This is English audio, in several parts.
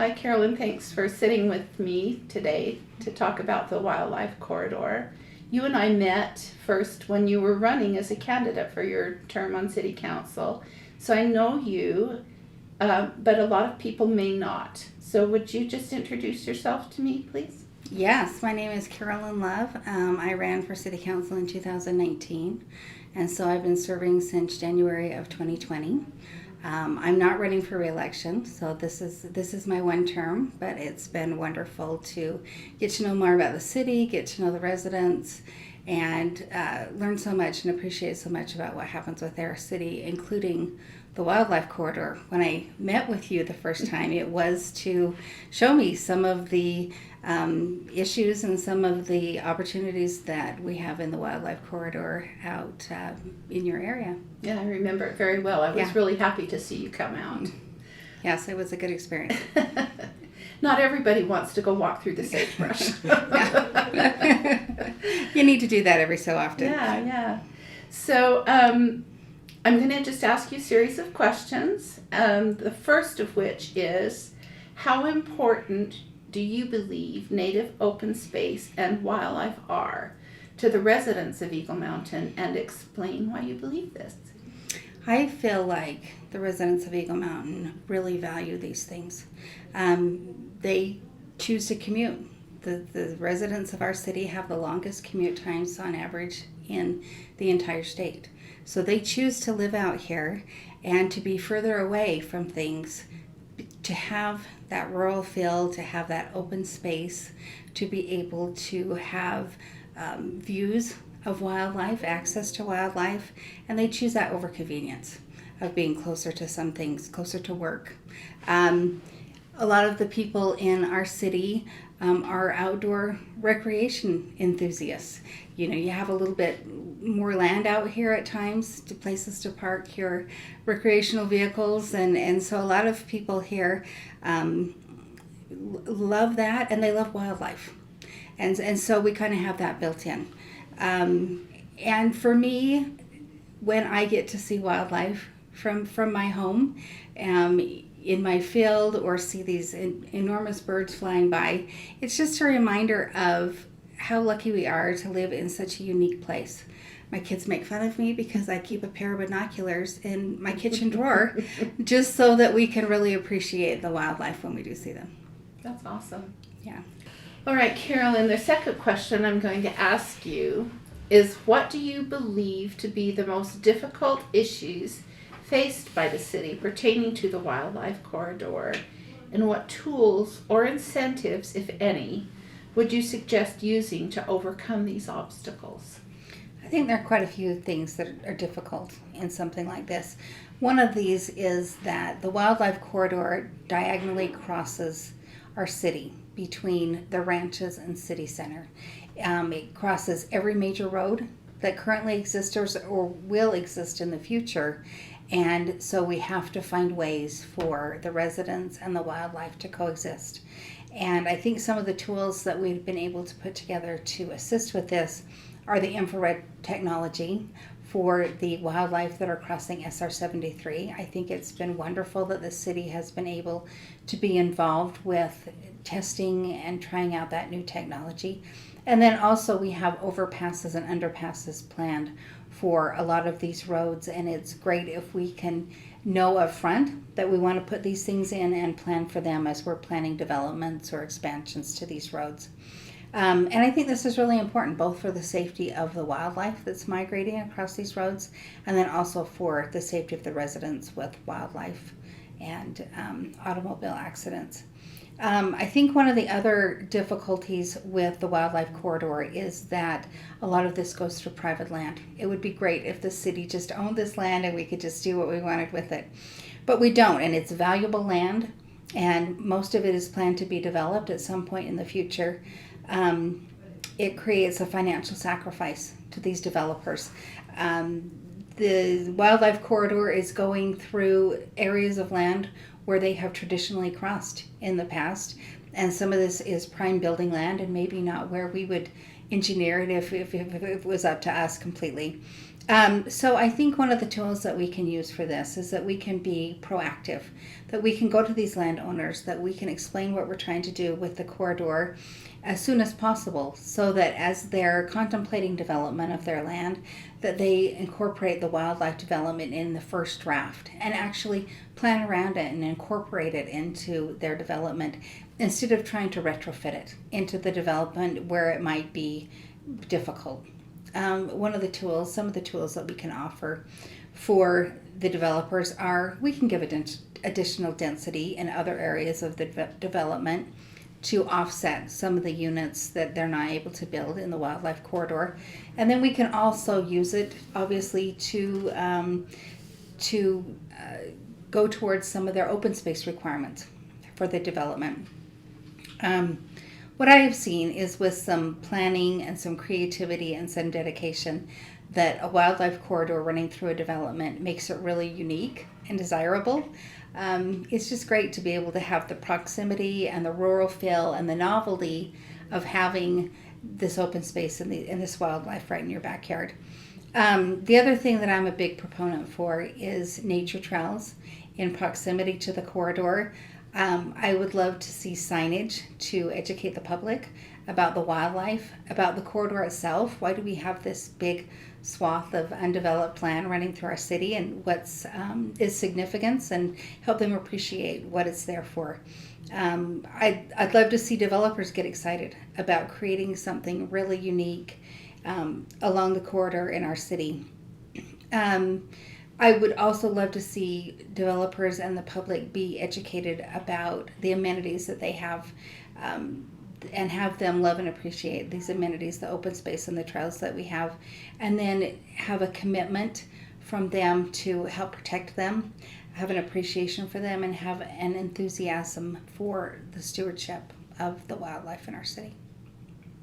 Hi, Carolyn. Thanks for sitting with me today to talk about the wildlife corridor. You and I met first when you were running as a candidate for your term on City Council. So I know you, but a lot of people may not. So would you just introduce yourself to me, please? Yes, my name is Carolyn Love. I ran for City Council in 2019, and so I've been serving since January of 2020. I'm not running for re-election, so this is my one term, but it's been wonderful to get to know more about the city, get to know the residents, and learn so much and appreciate so much about what happens with our city, including the wildlife corridor. When I met with you the first time, it was to show me some of the issues and some of the opportunities that we have in the wildlife corridor out in your area. Yeah, I remember it very well. I was really happy to see you come out. Yes, it was a good experience. Not everybody wants to go walk through the sagebrush. You need to do that every so often. Yeah. So I'm going to just ask you a series of questions. The first of which is, how important do you believe native open space and wildlife are to the residents of Eagle Mountain, and explain why you believe this? I feel like the residents of Eagle Mountain really value these things. They choose to commute. The residents of our city have the longest commute times on average in the entire state. So they choose to live out here and to be further away from things, to have that rural feel, to have that open space, to be able to have views of wildlife, access to wildlife, and they choose that over convenience of being closer to some things, closer to work. A lot of the people in our city are outdoor recreation enthusiasts. You know, you have a little bit more land out here at times, to places to park your recreational vehicles, and so a lot of people here love that, and they love wildlife, and so we kind of have that built in. And for me, when I get to see wildlife from my home, in my field, or see these enormous birds flying by, it's just a reminder of how lucky we are to live in such a unique place. My kids make fun of me because I keep a pair of binoculars in my kitchen drawer just so that we can really appreciate the wildlife when we do see them. That's awesome. Yeah. All right, Carolyn, the second question I'm going to ask you is, what do you believe to be the most difficult issues faced by the city pertaining to the wildlife corridor, and what tools or incentives, if any, would you suggest using to overcome these obstacles? I think there are quite a few things that are difficult in something like this. One of these is that the wildlife corridor diagonally crosses our city between the ranches and city center. It crosses every major road that currently exists or will exist in the future. And so we have to find ways for the residents and the wildlife to coexist. And I think some of the tools that we've been able to put together to assist with this are the infrared technology for the wildlife that are crossing SR 73. I think it's been wonderful that the city has been able to be involved with testing and trying out that new technology. And then also we have overpasses and underpasses planned for a lot of these roads, and it's great if we can know up front that we want to put these things in and plan for them as we're planning developments or expansions to these roads. And I think this is really important, both for the safety of the wildlife that's migrating across these roads, and then also for the safety of the residents with wildlife and automobile accidents. I think one of the other difficulties with the wildlife corridor is that a lot of this goes through private land. It would be great if the city just owned this land and we could just do what we wanted with it. But we don't, and it's valuable land, and most of it is planned to be developed at some point in the future. It creates a financial sacrifice to these developers. The wildlife corridor is going through areas of land where they have traditionally crossed in the past, and some of this is prime building land and maybe not where we would engineer it if it was up to us completely. So I think one of the tools that we can use for this is that we can be proactive, that we can go to these landowners, that we can explain what we're trying to do with the corridor as soon as possible, so that as they're contemplating development of their land, that they incorporate the wildlife development in the first draft and actually plan around it and incorporate it into their development instead of trying to retrofit it into the development where it might be difficult. Some of the tools that we can offer for the developers are we can give additional density in other areas of the development to offset some of the units that they're not able to build in the wildlife corridor. And then we can also use it, obviously, to go towards some of their open space requirements for the development. What I have seen is with some planning and some creativity and some dedication that a wildlife corridor running through a development makes it really unique and desirable. It's just great to be able to have the proximity and the rural feel and the novelty of having this open space and this wildlife right in your backyard. The other thing that I'm a big proponent for is nature trails in proximity to the corridor. I would love to see signage to educate the public about the wildlife, about the corridor itself. Why do we have this big swath of undeveloped land running through our city, and what's its significance, and help them appreciate what it's there for. I'd love to see developers get excited about creating something really unique along the corridor in our city. I would also love to see developers and the public be educated about the amenities that they have, and have them love and appreciate these amenities, the open space and the trails that we have, and then have a commitment from them to help protect them, have an appreciation for them, and have an enthusiasm for the stewardship of the wildlife in our city.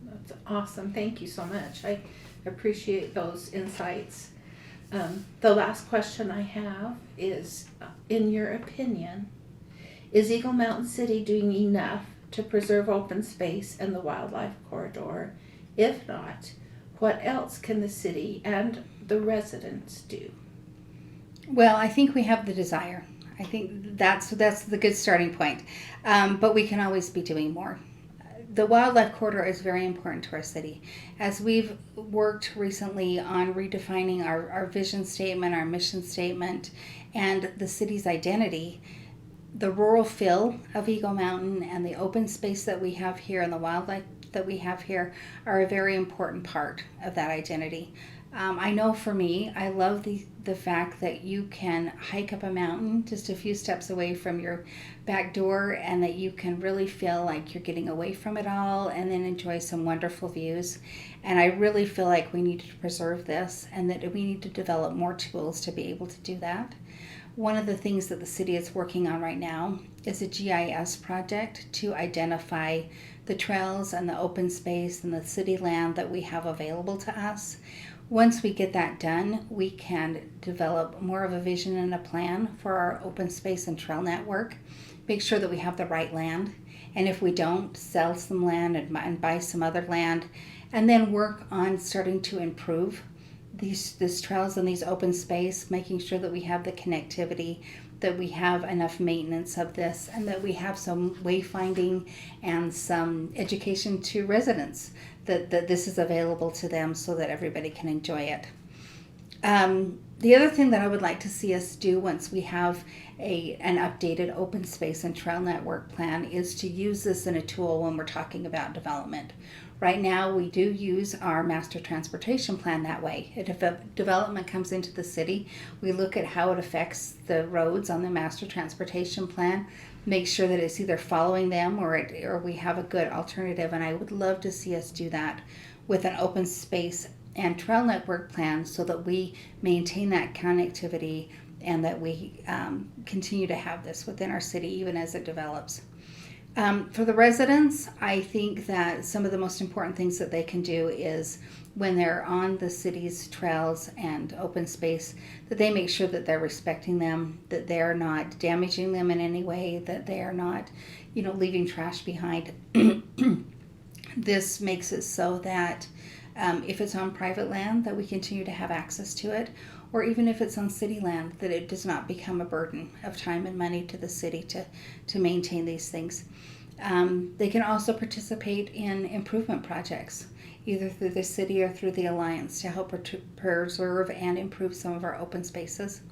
That's awesome. Thank you so much. I appreciate those insights. The last question I have is, in your opinion, is Eagle Mountain City doing enough to preserve open space and the wildlife corridor? If not, what else can the city and the residents do? Well, I think we have the desire. I think that's the good starting point. But we can always be doing more. The wildlife corridor is very important to our city. As we've worked recently on redefining our vision statement, our mission statement, and the city's identity, the rural feel of Eagle Mountain and the open space that we have here and the wildlife that we have here are a very important part of that identity. I know for me, I love the fact that you can hike up a mountain just a few steps away from your back door, and that you can really feel like you're getting away from it all and then enjoy some wonderful views. And I really feel like we need to preserve this, and that we need to develop more tools to be able to do that. One of the things that the city is working on right now is a GIS project to identify the trails and the open space and the city land that we have available to us. Once we get that done, we can develop more of a vision and a plan for our open space and trail network, make sure that we have the right land, and if we don't, sell some land and buy some other land, and then work on starting to improve these trails and these open space, making sure that we have the connectivity, that we have enough maintenance of this, and that we have some wayfinding and some education to residents that this is available to them so that everybody can enjoy it. The other thing that I would like to see us do once we have an updated open space and trail network plan is to use this in a tool when we're talking about development. Right now, we do use our master transportation plan that way. If a development comes into the city, we look at how it affects the roads on the master transportation plan, make sure that it's either following them or we have a good alternative. And I would love to see us do that with an open space and trail network plan so that we maintain that connectivity and that we continue to have this within our city even as it develops. For the residents, I think that some of the most important things that they can do is when they're on the city's trails and open space, that they make sure that they're respecting them, that they're not damaging them in any way, that they are not, leaving trash behind. This makes it so that If it's on private land, that we continue to have access to it, or even if it's on city land, that it does not become a burden of time and money to the city to maintain these things. They can also participate in improvement projects, either through the city or through the Alliance, to help preserve and improve some of our open spaces.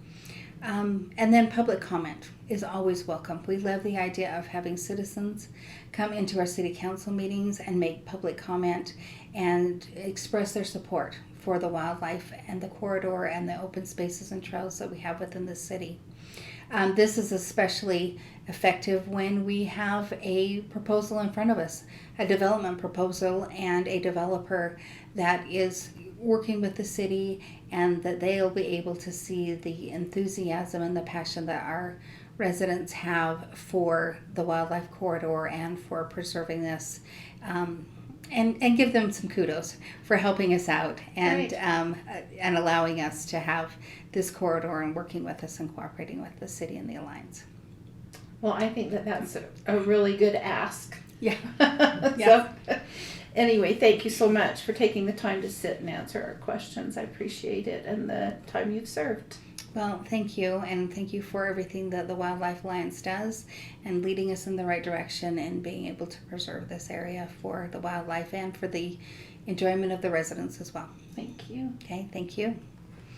And then public comment is always welcome. We love the idea of having citizens come into our city council meetings and make public comment and express their support for the wildlife and the corridor and the open spaces and trails that we have within the city. This is especially effective when we have a proposal in front of us, a development proposal, and a developer that is working with the city, and that they'll be able to see the enthusiasm and the passion that our residents have for the wildlife corridor and for preserving this, and give them some kudos for helping us out and and allowing us to have this corridor and working with us and cooperating with the city and the Alliance. Well, I think that that's a really good ask. Yeah. So, anyway, thank you so much for taking the time to sit and answer our questions. I appreciate it and the time you've served. Well, thank you, and thank you for everything that the Wildlife Alliance does and leading us in the right direction and being able to preserve this area for the wildlife and for the enjoyment of the residents as well. Thank you. Okay, thank you.